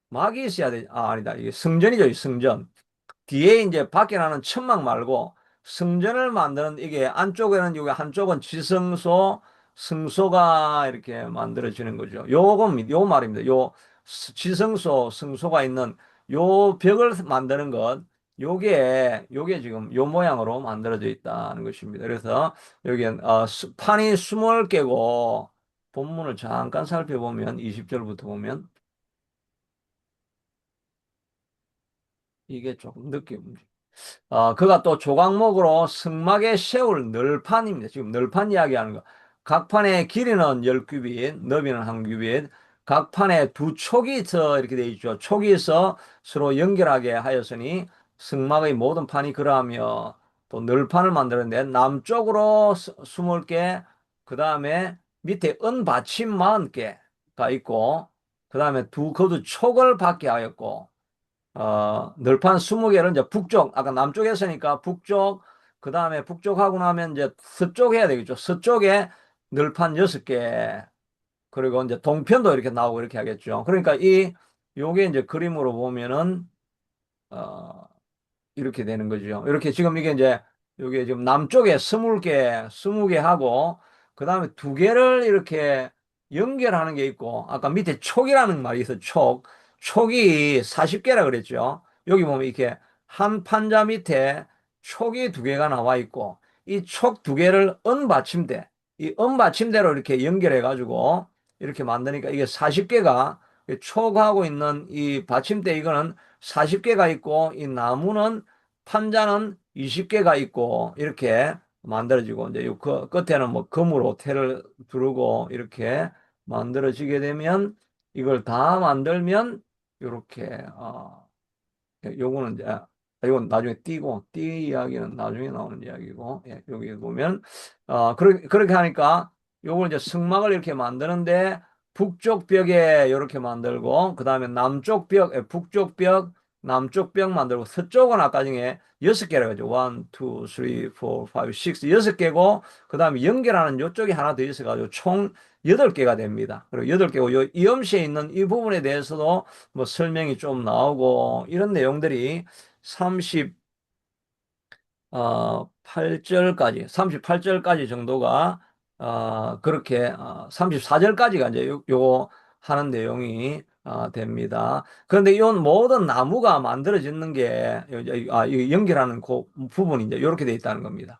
막이 있어야 돼. 아니다. 이게 성전이죠, 이 성전. 뒤에 이제 밖에 나는 천막 말고 성전을 만드는 이게 안쪽에는 여기 한쪽은 지성소, 성소가 이렇게 만들어지는 거죠. 요 말입니다. 지성소, 성소가 있는 요 벽을 만드는 것, 요게 지금 요 모양으로 만들어져 있다는 것입니다. 그래서 여기엔 판이 20개고 본문을 잠깐 살펴보면 20절부터 보면 이게 조금 늦게 움직여요. 그가 또 조각목으로 성막에 세울 널판입니다. 지금 널판 이야기하는 거. 각 판의 길이는 10규빗, 너비는 1규빗. 각 판에 두 촉이 있어 이렇게 되어 있죠. 촉이 있어 서로 연결하게 하였으니 성막의 모든 판이 그러하며 또 널판을 만드는데 남쪽으로 20개, 그 다음에 밑에 은받침 40개가 있고, 그 다음에 두 거두 촉을 받게 하였고, 널판 20개를 이제 북쪽, 아까 남쪽에 했으니까 북쪽, 그 다음에 북쪽하고 나면 이제 서쪽 해야 되겠죠. 서쪽에 널판 6개, 그리고 이제 동편도 이렇게 나오고 이렇게 하겠죠. 그러니까 요게 이제 그림으로 보면은, 어, 이렇게 되는 거죠. 이렇게 지금 이게 이제, 요게 지금 남쪽에 20개 하고, 그 다음에 두 개를 이렇게 연결하는 게 있고, 아까 밑에 촉이라는 말이 있어, 촉. 촉이 40개라 그랬죠. 여기 보면 이렇게 한 판자 밑에 촉이 두 개가 나와 있고, 이 촉 두 개를 은받침대, 이 은받침대로 이렇게 연결해가지고, 이렇게 만드니까 이게 40개가, 촉하고 있는 이 받침대 이거는 40개가 있고, 이 나무는, 판자는 20개가 있고, 이렇게 만들어지고, 이제 요 끝에는 뭐 금으로 테를 두르고, 이렇게 만들어지게 되면 이걸 다 만들면 이렇게 요거는 이제 이건 나중에 띠 이야기는 나중에 나오는 이야기고 예, 여기 보면 그렇게 하니까 요걸 이제 승막을 이렇게 만드는데 북쪽 벽에 이렇게 만들고 그다음에 남쪽 벽 북쪽 벽 남쪽 벽 만들고 서쪽은 아까 중에 6개라고 하죠. 1, 2, 3, 4, 5, 6 6개고 그다음에 연결하는 요쪽이 하나 더 있어가지고 총 8개가 됩니다. 그리고 8개고 요 이음시에 있는 이 부분에 대해서도 뭐 설명이 좀 나오고 이런 내용들이 38절까지 정도가 그렇게 34절까지가 이제 요거 하는 내용이 됩니다. 그런데 이 모든 나무가 만들어지는 게 이 연결하는 그 부분이 이제 이렇게 돼 있다는 겁니다.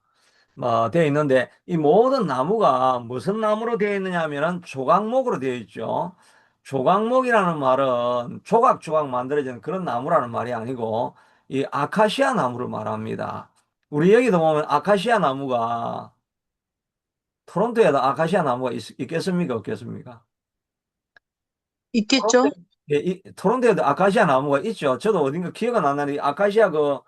되어 있는데 이 모든 나무가 무슨 나무로 되어 있느냐 하면은 조각목으로 되어 있죠. 조각목이라는 말은 조각조각 만들어지는 그런 나무라는 말이 아니고 이 아카시아 나무를 말합니다. 우리 여기도 보면 아카시아 나무가 토론토에도 아카시아 나무가 있겠습니까? 없겠습니까? 토론토, 있겠죠? 예, 토론토에도 아카시아 나무가 있죠. 저도 어딘가 기억은 안 나는데 아카시아 그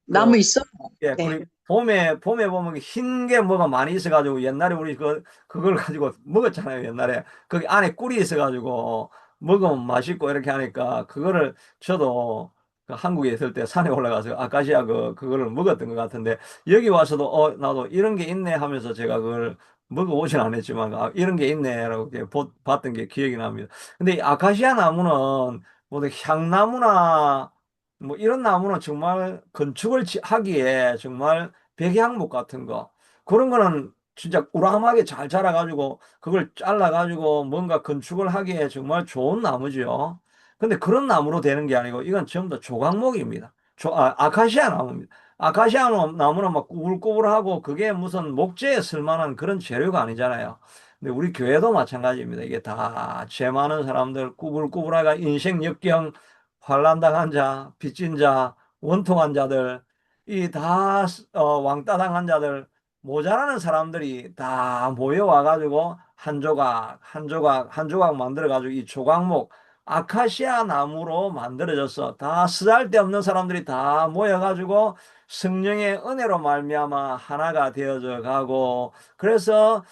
나무 있어요. 예, 네. 그리고 봄에 보면 흰 게 뭐가 많이 있어가지고 옛날에 우리 그걸 가지고 먹었잖아요, 옛날에. 거기 안에 꿀이 있어가지고 먹으면 맛있고 이렇게 하니까 그거를 저도 그 한국에 있을 때 산에 올라가서 아카시아 그거를 먹었던 것 같은데 여기 와서도 나도 이런 게 있네 하면서 제가 그걸 먹어보진 않았지만 이런 게 있네라고 이렇게 봤던 게 기억이 납니다. 근데 이 아카시아 나무는 뭐 향나무나 뭐 이런 나무는 정말 건축을 하기에 정말 백향목 같은 거 그런 거는 진짜 우람하게 잘 자라가지고 그걸 잘라가지고 뭔가 건축을 하기에 정말 좋은 나무죠. 근데 그런 나무로 되는 게 아니고 이건 전부 다 조각목입니다. 아카시아 나무입니다. 아카시아 나무는 막 꾸불꾸불하고 그게 무슨 목재에 쓸만한 그런 재료가 아니잖아요. 근데 우리 교회도 마찬가지입니다. 이게 다 죄 많은 사람들 꾸불꾸불하가 인생 역경 환난당한 자, 빚진 자, 원통한 자들, 이 다 왕따 당한 자들, 모자라는 사람들이 다 모여와가지고 한 조각, 한 조각, 한 조각 만들어가지고 이 조각목, 아카시아 나무로 만들어져서 다 쓰잘데없는 사람들이 다 모여가지고 성령의 은혜로 말미암아 하나가 되어져 가고 그래서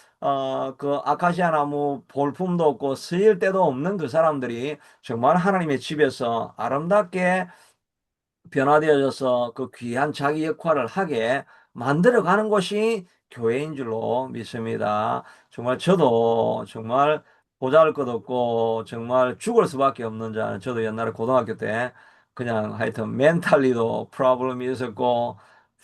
그 아카시아 나무 볼품도 없고 쓰일 데도 없는 그 사람들이 정말 하나님의 집에서 아름답게 변화되어져서 그 귀한 자기 역할을 하게 만들어가는 것이 교회인 줄로 믿습니다. 정말 저도 정말 보잘것없고 정말 죽을 수밖에 없는 자, 저도 옛날에 고등학교 때 그냥 하여튼 멘탈리도 프로블럼이 있었고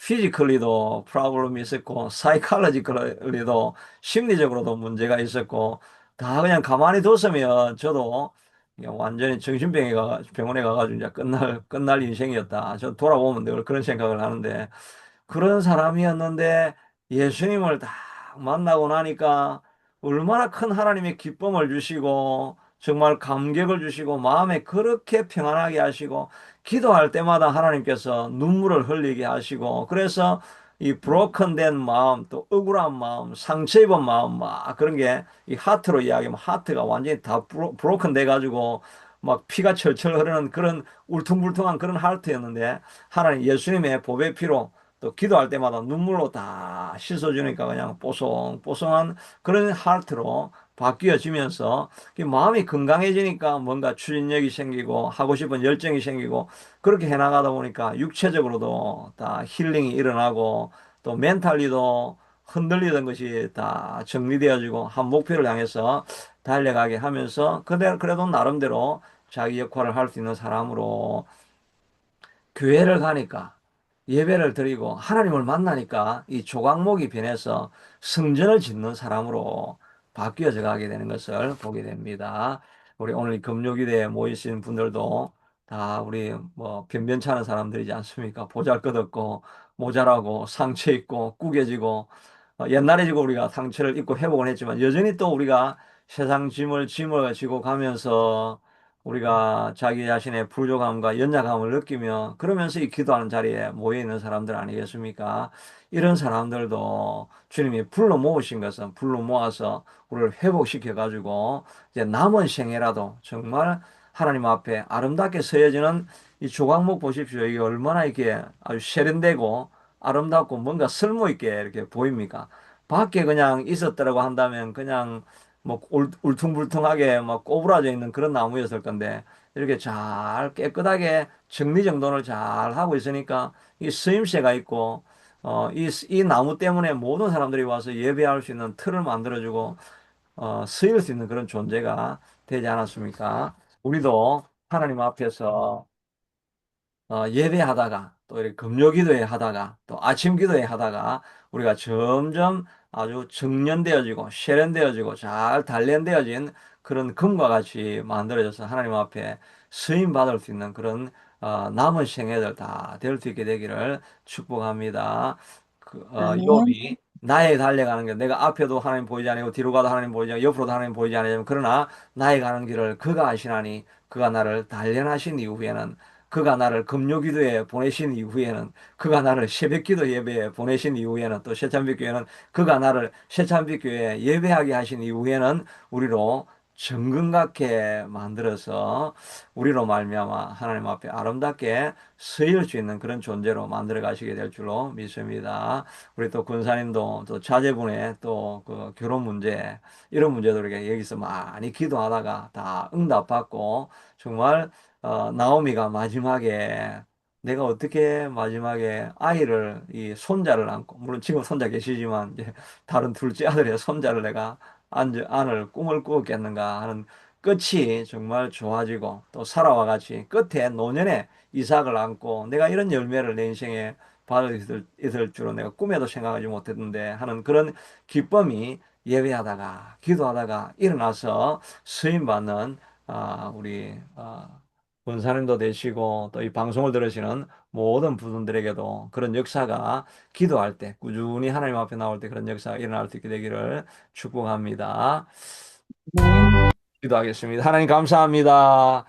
피지컬리도 프로블럼이 있었고 사이칼로지컬리도 심리적으로도 문제가 있었고 다 그냥 가만히 뒀으면 저도 그냥 완전히 병원에 가가지고 이제 끝날 인생이었다. 저 돌아보면 늘 그런 생각을 하는데, 그런 사람이었는데 예수님을 딱 만나고 나니까 얼마나 큰 하나님의 기쁨을 주시고 정말 감격을 주시고 마음에 그렇게 평안하게 하시고 기도할 때마다 하나님께서 눈물을 흘리게 하시고 그래서 이 브로큰된 마음 또 억울한 마음 상처 입은 마음 막 그런 게 이 하트로 이야기하면 하트가 완전히 다 브로큰 돼 가지고 막 피가 철철 흐르는 그런 울퉁불퉁한 그런 하트였는데 하나님 예수님의 보배 피로 또 기도할 때마다 눈물로 다 씻어주니까 그냥 뽀송뽀송한 그런 하트로 바뀌어지면서 마음이 건강해지니까 뭔가 추진력이 생기고 하고 싶은 열정이 생기고 그렇게 해나가다 보니까 육체적으로도 다 힐링이 일어나고 또 멘탈리도 흔들리던 것이 다 정리되어지고 한 목표를 향해서 달려가게 하면서 그래도 나름대로 자기 역할을 할 수 있는 사람으로 교회를 가니까 예배를 드리고 하나님을 만나니까 이 조각목이 변해서 성전을 짓는 사람으로 바뀌어져 가게 되는 것을 보게 됩니다. 우리 오늘 이 금요기대에 모이신 분들도 다 우리 뭐 변변찮은 사람들이지 않습니까? 보잘것없고 모자라고 상처 있고 구겨지고 옛날에 지고 우리가 상처를 입고 회복을 했지만 여전히 또 우리가 세상 짐을 지고 가면서 우리가 자기 자신의 부족함과 연약함을 느끼며 그러면서 이 기도하는 자리에 모여 있는 사람들 아니겠습니까? 이런 사람들도 주님이 불러 모으신 것은 불러 모아서 우리를 회복시켜 가지고 이제 남은 생애라도 정말 하나님 앞에 아름답게 서여지는 이 조각목 보십시오. 이게 얼마나 이렇게 아주 세련되고 아름답고 뭔가 쓸모 있게 이렇게 보입니까? 밖에 그냥 있었더라고 한다면 그냥 뭐 울퉁불퉁하게 막 꼬부라져 있는 그런 나무였을 건데 이렇게 잘 깨끗하게 정리정돈을 잘 하고 있으니까 이 쓰임새가 있고 이 나무 때문에 모든 사람들이 와서 예배할 수 있는 틀을 만들어주고 쓰일 수 있는 그런 존재가 되지 않았습니까? 우리도 하나님 앞에서 예배하다가 또 이렇게 금요 기도회 하다가 또 아침 기도회 하다가 우리가 점점 아주 정련되어지고 세련되어지고 잘 단련되어진 그런 금과 같이 만들어져서 하나님 앞에 쓰임 받을 수 있는 그런 남은 생애들 다 될 수 있게 되기를 축복합니다. 아멘. 욥이 나의 달려가는 길 내가 앞에도 하나님 보이지 아니고 뒤로 가도 하나님 보이지 아니고 옆으로도 하나님 보이지 아니하면 그러나 나의 가는 길을 그가 아시나니 그가 나를 단련하신 이후에는 그가 나를 금요기도에 보내신 이후에는 그가 나를 새벽기도 예배에 보내신 이후에는 또 새찬빛교회는 그가 나를 새찬빛교회에 예배하게 하신 이후에는 우리로 정금 같게 만들어서 우리로 말미암아 하나님 앞에 아름답게 쓰일 수 있는 그런 존재로 만들어 가시게 될 줄로 믿습니다. 우리 또 군사님도 또 자제분의 또 그 결혼 문제 이런 문제도 이렇게 여기서 많이 기도하다가 다 응답받고 정말 나오미가 마지막에 내가 어떻게 마지막에 아이를 이 손자를 안고 물론 지금 손자 계시지만 이제 다른 둘째 아들의 손자를 내가 안을 꿈을 꾸었겠는가 하는 끝이 정말 좋아지고 또 사라와 같이 끝에 노년에 이삭을 안고 내가 이런 열매를 내 인생에 받을 수 있을 줄은 내가 꿈에도 생각하지 못했는데 하는 그런 기쁨이 예배하다가 기도하다가 일어나서 수임 받는 우리 권사님도 되시고 또 이 방송을 들으시는 모든 분들에게도 그런 역사가 기도할 때 꾸준히 하나님 앞에 나올 때 그런 역사가 일어날 수 있게 되기를 축복합니다. 아멘. 기도하겠습니다. 하나님 감사합니다.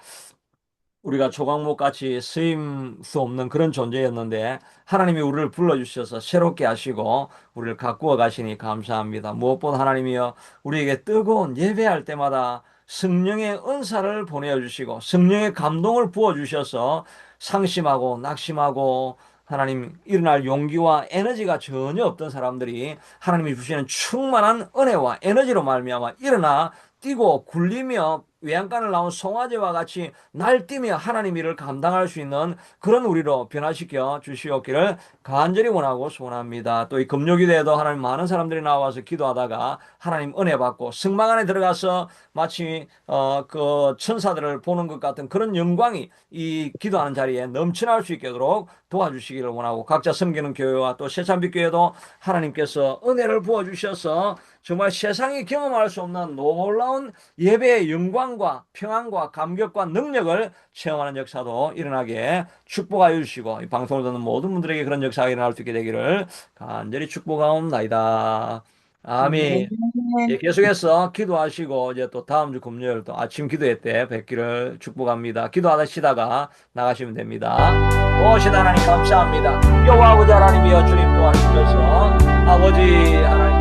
우리가 조각목 같이 쓰임 수 없는 그런 존재였는데 하나님이 우리를 불러주셔서 새롭게 하시고 우리를 가꾸어 가시니 감사합니다. 무엇보다 하나님이여 우리에게 뜨거운 예배할 때마다 성령의 은사를 보내주시고 성령의 감동을 부어주셔서 상심하고 낙심하고 하나님 일어날 용기와 에너지가 전혀 없던 사람들이 하나님이 주시는 충만한 은혜와 에너지로 말미암아 일어나 뛰고 굴리며 외양간을 나온 송아지와 같이 날뛰며 하나님 일을 감당할 수 있는 그런 우리로 변화시켜 주시옵기를 간절히 원하고 소원합니다. 또 이 금요기도에도 하나님 많은 사람들이 나와서 기도하다가 하나님 은혜 받고 성막 안에 들어가서 마치 그 천사들을 보는 것 같은 그런 영광이 이 기도하는 자리에 넘쳐날 수 있도록 도와주시기를 원하고 각자 섬기는 교회와 또 새찬빛교회도 하나님께서 은혜를 부어주셔서 정말 세상이 경험할 수 없는 놀라운 예배의 영광과 평안과 감격과 능력을 체험하는 역사도 일어나게 축복하여 주시고 이 방송을 듣는 모든 분들에게 그런 역사가 일어날 수 있게 되기를 간절히 축복하옵나이다. 아멘. 예, 아멘. 계속해서 기도하시고 이제 또 다음 주 금요일 또 아침 기도회 때 뵙기를 축복합니다. 기도하시다가 나가시면 됩니다. 오신 하나님 감사합니다. 여호와 아버지 하나님이여 주님 도와주셔서 아버지 하나님